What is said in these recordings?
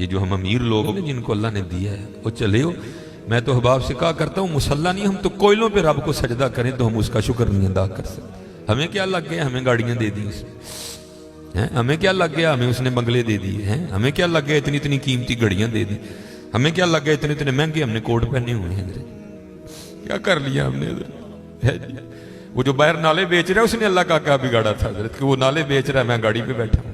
یہ جو ہم امیر لوگ ہیں جن کو اللہ نے دیا ہے وہ چلے ہو. میں تو احباب سے کہا کرتا ہوں مسلح نہیں، ہم تو کوئلوں پہ رب کو سجدہ کریں تو ہم اس کا شکر نہیں ادا کر سکتے. ہمیں کیا لگ گیا ہمیں گاڑیاں دے دی اس میں، ہمیں کیا لگ گیا ہمیں اس نے بنگلے دے دیے ہیں، ہمیں کیا لگ گیا اتنی اتنی قیمتی گھڑیاں دے دی، ہمیں کیا لگ گیا اتنے اتنے مہنگے ہم نے کوٹ پہنے ہوئے ہیں. کیا کر لیا ہم نے حضرت؟ وہ جو باہر نالے بیچ رہا ہے اس نے اللہ کا کیا بگاڑا تھا حضرت کہ وہ نالے بیچ رہا ہے، میں گاڑی پہ بیٹھا ہوں.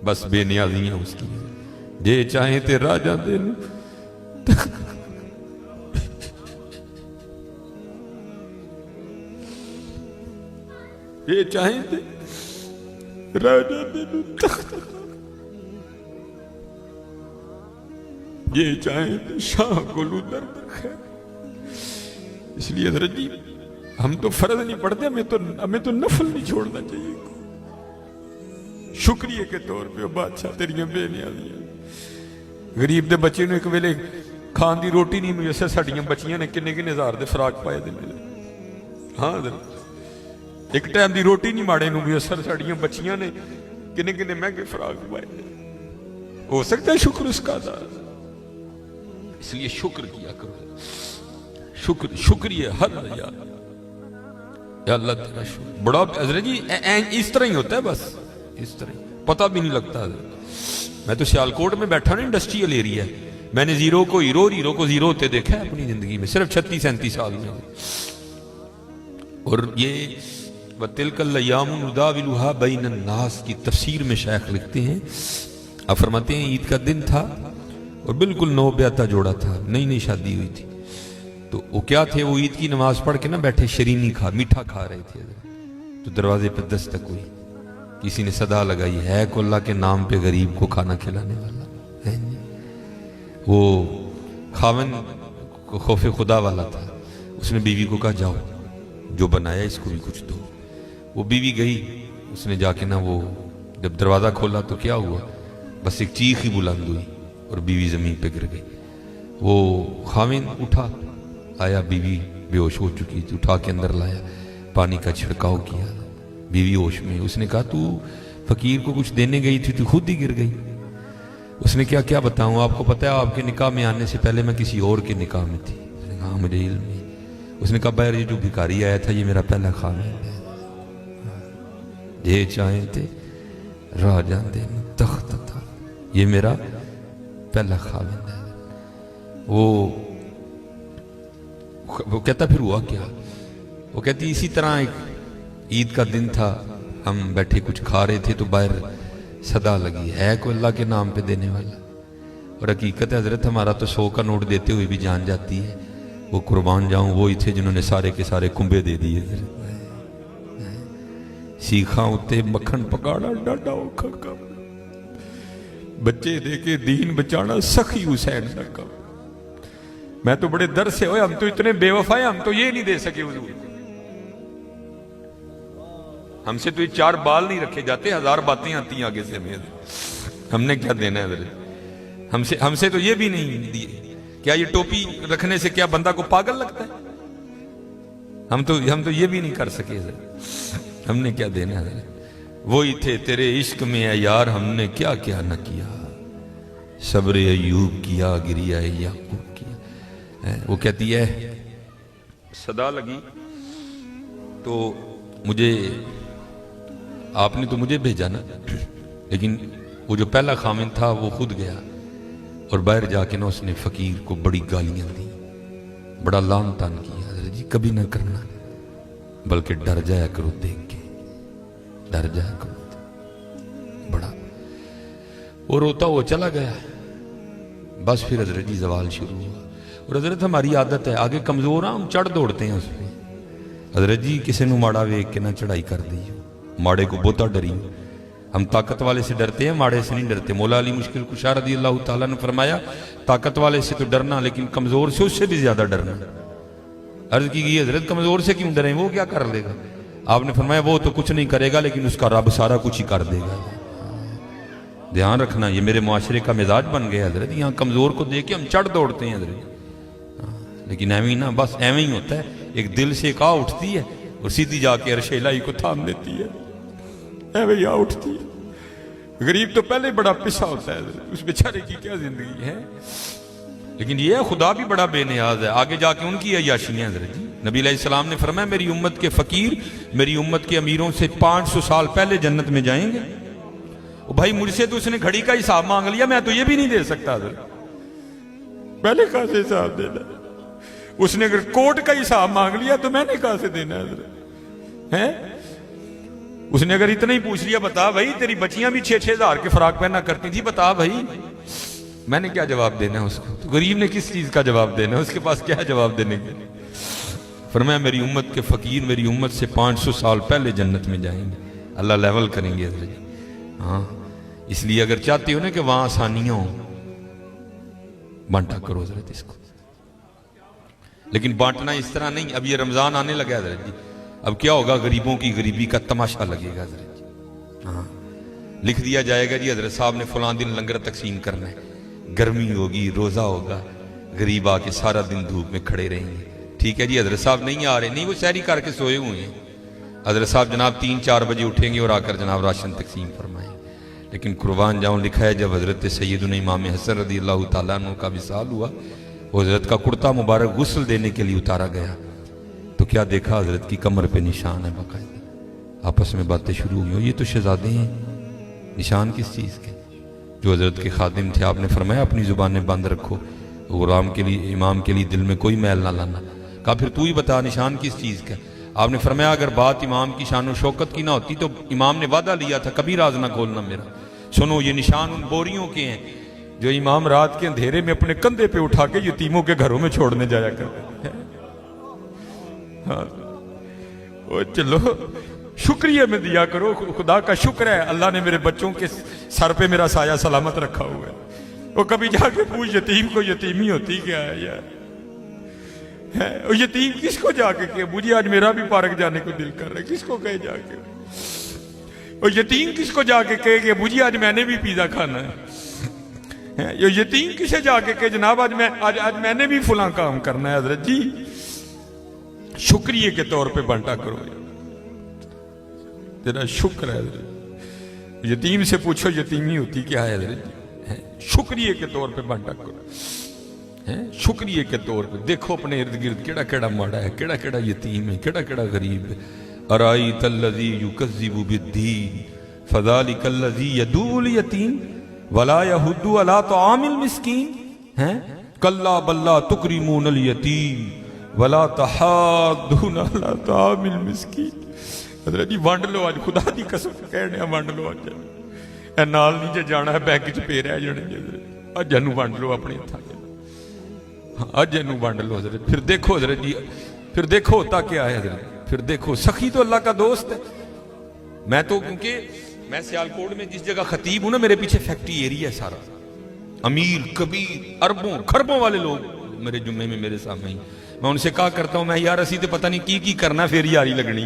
بس بے نیازی ہیں اس کی. جے چاہیں تے راجہ دے لو، یہ چاہیں تے راجہ دے لو تخت، یہ چاہیں تے شاہ گلو درد خیر. اس لیے حضرت جی ہم تو فرض نہیں پڑھتے، ہمیں تو نفل نہیں چھوڑنا چاہیے. شکریہ کے طور پہ بادشاہ تیریاں بے نیازیاں. غریب دے بچے نے ایک ویلے کھان دی روٹی نہیں میسر، ساڑیاں بچیاں نے کنے کنے ہزار دے فراق پائے دے میرے. ہاں حضرت ایک ٹائم دی روٹی نہیں ماڑے نو میسر، ساڑیاں بچیاں نے کنے کنے مہنگے فراق پائے دے. ہو سکتا ہے شکر اس کا ادا. اس لیے شکر کیا کرو، شکریہ ہر یار یا اللہ تیرا شکر. بڑا حضرت جی اس طرح ہی ہوتا ہے، بس اس طرح پتہ بھی نہیں لگتا. میں تو سیالکوٹ میں بیٹھا نا، انڈسٹریل ایریا ہے، میں نے زیرو کو ہیرو اور ہیرو کو زیرو ہوتے دیکھا ہے اپنی زندگی میں صرف 36-37 سال میں. اور یہ وَتِلْكَ الْأَيَّامُ نُدَاوِلُهَا بَيْنَ النَّاسِ کی تفسیر میں شیخ لکھتے ہیں، آپ فرماتے ہیں عید کا دن تھا اور بالکل نو بیاتا جوڑا تھا، نئی نئی شادی ہوئی تھی. تو وہ کیا تھے، وہ عید کی نماز پڑھ کے نا بیٹھے شرینی میٹھا کھا رہے تھے. تو دروازے پہ دستک ہوئی، کسی نے صدا لگائی، ہے کو اللہ کے نام پہ غریب کو کھانا کھلانے والا ہے. وہ خاون کو خوف خدا والا تھا، اس نے بیوی کو کہا جاؤ جو بنایا اس کو بھی کچھ دو. وہ بیوی گئی، اس نے جا کے نا وہ جب دروازہ کھولا تو کیا ہوا، بس ایک چیخ ہی بلند ہوئی اور بیوی زمین پہ گر گئی. وہ خاون اٹھا، آیا، بیوی بے ہوش ہو چکی تھی، اٹھا کے اندر لایا، پانی کا چھڑکاؤ کیا، بیوی ہوش میں. اس نے کہا تو فقیر کو کچھ دینے گئی تھی تو خود ہی گر گئی. اس نے کیا بتاؤں، آپ کو پتہ ہے آپ کے نکاح میں آنے سے پہلے میں کسی اور کے نکاح میں تھی. اس نے کہا مجھے علم نہیں. اس نے کہا باہر یہ جو بھکاری آیا تھا یہ میرا پہلا خاون ہے، یہ چاہیں تھے راجہ دے تخت تھا، یہ میرا پہلا خاون ہے. وہ کہتا پھر ہوا کیا، وہ کہتی اسی طرح ایک عید کا دن تھا، ہم بیٹھے کچھ کھا رہے تھے تو باہر صدا لگی، ہے کوئی اللہ کے نام پہ دینے والا. اور حقیقت ہے حضرت ہمارا تو 100 کا نوٹ دیتے ہوئے بھی جان جاتی ہے. وہ قربان جاؤں وہی تھے جنہوں نے سارے کے سارے کنبے دے دیے. سیکھاں اتے مکھن پکاڑا ڈاڈا اوکھا کام، بچے دے کے دین بچانا سخی حسین کا کام. میں تو بڑے در سے ہوئے، ہم تو اتنے بے وفا ہیں، ہم تو یہ نہیں دے سکے حضور. ہم سے تو یہ 4 بال نہیں رکھے جاتے، 1000 باتیں آتی ہیں آگے سے. ہم نے کیا دینا ہے حضرت؟ ہم سے تو یہ بھی نہیں دیے. کیا یہ ٹوپی رکھنے سے کیا بندہ کو پاگل لگتا ہے؟ ہم تو یہ بھی نہیں کر سکے حضرت. ہم نے کیا دینا ہے حضرت؟ وہی تھے تیرے عشق میں اے یار، ہم نے کیا کیا نہ کیا، صبر ایوب کیا، گریہ یعقوب کیا. وہ کہتی ہے صدا لگی تو مجھے، آپ نے تو مجھے بھیجا نا، لیکن وہ جو پہلا خامن تھا وہ خود گیا اور باہر جا کے نا اس نے فقیر کو بڑی گالیاں دی، بڑا لان تان کیا. حضرت جی کبھی نہ کرنا، بلکہ ڈر جایا کرو دیکھ کے، ڈر جایا کرو بڑا. وہ روتا وہ چلا گیا. بس پھر حضرت جی زوال شروع ہوا. اور حضرت ہماری عادت ہے آگے کمزور ہاں ہم چڑھ دوڑتے ہیں اس پہ. حضرت جی کسی نو ماڑا ویک کے نہ چڑھائی کر دی، ماڑے کو بہتا ڈری. ہم طاقت والے سے ڈرتے ہیں، ماڑے سے نہیں ڈرتے. مولا علی مشکل کشا رضی اللہ تعالیٰ نے فرمایا طاقت والے سے تو ڈرنا لیکن کمزور سے اس سے بھی زیادہ ڈرنا. عرض کی گئی حضرت کمزور سے کیوں ڈریں، وہ کیا کر لے گا؟ آپ نے فرمایا وہ تو کچھ نہیں کرے گا لیکن اس کا رب سارا کچھ ہی کر دے گا. دھیان رکھنا، یہ میرے معاشرے کا مزاج بن گیا حضرت. یہاں کمزور کو دیکھ کے ہم چڑھ دوڑتے ہیں حضرت، لیکن ایویں نہ، بس ایویں ہی ہوتا ہے. ایک دل سے ایک آ اٹھتی ہے اور سیدھی جا کے عرش الہی کو تھام لیتی ہے، ایویں آ اٹھتی ہے. غریب تو پہلے بڑا پسا ہوتا ہے، اس بیچارے کی کیا زندگی ہے. لیکن یہ خدا بھی بڑا بے نیاز ہے. آگے جا کے ان کی عیاشیاں حضرت جی. نبی علیہ السلام نے فرمایا میری امت کے فقیر میری امت کے امیروں سے 500 سال پہلے جنت میں جائیں گے. بھائی مجھ سے تو اس نے گھڑی کا حساب مانگ لیا، میں تو یہ بھی نہیں دے سکتا حضرت. پہلے کہاں سے حساب دینا؟ اس نے اگر کوٹ کا حساب مانگ لیا تو میں نے کہاں سے دینا حضرت ہے؟ اس نے اگر اتنا ہی پوچھ لیا بتا بھائی تیری بچیاں بھی 6-6 ہزار کے فراق پہنا کرتی تھی، بتا بھائی میں نے کیا جواب دینا ہے اس کو؟ تو غریب نے کس چیز کا جواب دینا ہے؟ اس کے پاس کیا جواب دینے کے؟ فرمایا میری امت کے فقیر میری امت سے 500 سال پہلے جنت میں جائیں گے. اللہ لیول کریں گے حضرت. ہاں اس لیے اگر چاہتے ہو نا کہ وہاں آسانیاں ہوں بانٹا کرو حضرت اس کو. لیکن بانٹنا اس طرح نہیں. اب یہ رمضان آنے لگا حضرت جی، اب کیا ہوگا؟ غریبوں کی غریبی کا تماشا لگے گا حضرت جی. ہاں لکھ دیا جائے گا جی حضرت صاحب نے فلاں دن لنگر تقسیم کرنا ہے، گرمی ہوگی روزہ ہوگا، غریب آ کے سارا دن دھوپ میں کھڑے رہیں گے. ٹھیک ہے جی حضرت صاحب نہیں آ رہے، نہیں وہ سحری کر کے سوئے ہوئے ہیں. حضرت صاحب جناب 3-4 بجے اٹھیں گے اور آ کر جناب راشن تقسیم فرمائیں. لیکن قربان جاؤں لکھا ہے جب حضرت سیدنا امام حسن رضی اللہ تعالیٰ عنہ کا وصال ہوا، وہ حضرت کا کرتا مبارک غسل دینے کے لیے اتارا گیا تو کیا دیکھا؟ حضرت کی کمر پہ نشان ہے باقاعدہ. آپس میں باتیں شروع ہوئی، یہ تو شہزادے ہیں. نشان کس چیز کے؟ جو حضرت کے خادم تھے آپ نے فرمایا اپنی زبانیں بند رکھو، غلام کے لیے امام کے لیے دل میں کوئی میل نہ لانا. کہا پھر تو ہی بتا نشان کس چیز کا؟ آپ نے فرمایا اگر بات امام کی شان و شوکت کی نہ ہوتی تو امام نے وعدہ لیا تھا کبھی راز نہ کھولنا میرا. سنو یہ نشان ان بوریوں کے ہیں جو امام رات کے اندھیرے میں اپنے کندھے پہ اٹھا کے یتیموں کے گھروں میں چھوڑنے جایا کرتے ہیں. ہاں چلو شکریہ میں دیا کرو. خدا کا شکر ہے اللہ نے میرے بچوں کے سر پہ میرا سایہ سلامت رکھا ہوا ہے. وہ کبھی جا کے پوچھ یتیم کو یتیمی ہوتی کیا ہے یار؟ یتیم کس کو جا کے کہ مجھے آج میرا بھی پارک جانے کو دل کر رہا ہے، کس کو کہے جا کے؟ اور یتیم کس کو جا کے کہے کہ مجھے آج میں نے بھی پیزا کھانا ہے؟ یہ یتیم کسے جا کے کہ جناب آج میں نے بھی فلاں کام کرنا ہے؟ حضرت جی شکریہ کے طور پہ بانٹا کرو. تیرا شکر ہے حضرت. یتیم سے پوچھو یتیمی ہوتی کیا ہے حضرت جی. شکریہ کے طور پہ بانٹا کرو. شکریہ کے طور پہ دیکھو اپنے ارد گرد کیڑا کیڑا ماڑا ہے، کیڑا کیڑا یتیم ہے، کیڑا کیڑا غریب ہے. ارائیت الذی یکذب بالدین فذلک الذی یدعو الیتیم ولا یحض علی طعام المسکین. کلا بل لا تکرمون الیتیم ولا تحاضون علی طعام المسکین. حضرت جی وانڈ لو آج، خدا دی قسم کہنے وانڈ لو آج. اے نال نہیں جے جانا ہے بینک چ پے رہ جانے جی. اج جنوں وانڈ لو اپنے ہتھاں. اج جنوں وانڈ لو حضرت. پھر دیکھو حضرت جی، پھر دیکھو ہوتا کیا ہے حضرت. پھر دیکھو سخی تو اللہ کا دوست ہے. میں تو کیونکہ میں سیالکوٹ میں جس جگہ خطیب ہوں نا میرے پیچھے فیکٹری ایریا ہے سارا. امیر کبیر اربوں خربوں والے لوگ میرے جمعے میں میرے سامنے ہی. میں ان سے کہا کرتا ہوں میں یار اسی تو پتہ نہیں کی کرنا پھر یاری لگنی،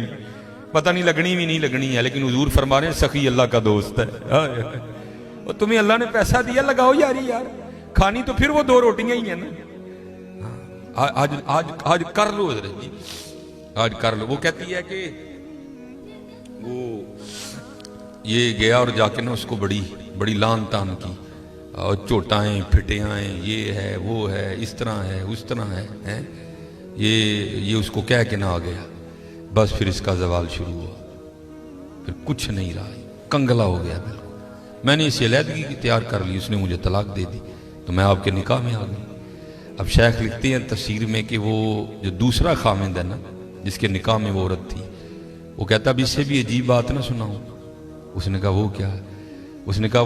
پتہ نہیں لگنی بھی نہیں لگنی ہے. لیکن حضور فرما رہے ہیں سخی اللہ کا دوست ہے. اور تمہیں اللہ نے پیسہ دیا لگاؤ یاری یار. کھانی تو پھر وہ 2 روٹیاں ہی ہیں نا. آج کر لو حضرت جی، آج کر لو. وہ کہتی ہے کہ وہ یہ گیا اور جا کے نا اس کو بڑی لان تان کی، اور چوٹائیں پھٹیاں، یہ ہے وہ ہے اس طرح ہے اس طرح ہے. یہ اس کو کہہ کے نہ آ گیا. بس پھر اس کا زوال شروع ہوا. پھر کچھ نہیں رہا، کنگلا ہو گیا بالکل. میں نے اسے علیحدگی تیار کر لی، اس نے مجھے طلاق دے دی تو میں آپ کے نکاح میں آ گئی. اب شیخ لکھتے ہیں تفسیر میں کہ وہ جو دوسرا خامند ہے نا جس کے نکاح میں وہ عورت تھی، وہ کہتا اب اس سے بھی عجیب بات نہ سناؤں. اس نے کہا وہ کیا؟ اس نے کہا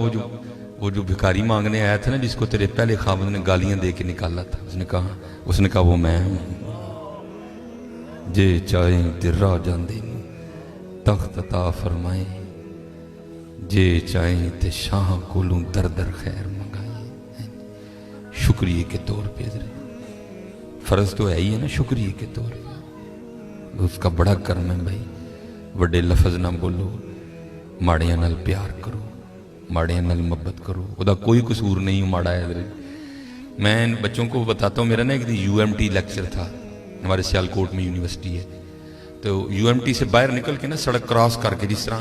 وہ جو بھکاری مانگنے آیا تھا نا جس کو تیرے پہلے خامند نے گالیاں دے کے نکالا تھا. اس نے کہا وہ میں ہوں. جے چاہیں تے راہ جاندے تخت عطا فرمائیں، جے چاہیں تے شاہ کولوں در در خیر منگائیں. شکریہ کے طور پہ حضرت فرض تو ہے ہی ہے نا شکریہ کے طور پہ. اس کا بڑا کرم ہے بھائی. وڈے لفظ نہ بولو، ماڑیاں نال پیار کرو، ماڑیاں نال محبت کرو. وہ دا کوئی قصور نہیں ماڑا ہے حضرت. میں بچوں کو بتاتا ہوں، میرا نا ایک دن UMT لیکچر تھا. ہمارے سیالکوٹ میں یونیورسٹی ہے، تو UMT سے باہر نکل کے نا سڑک کراس کر کے جس طرح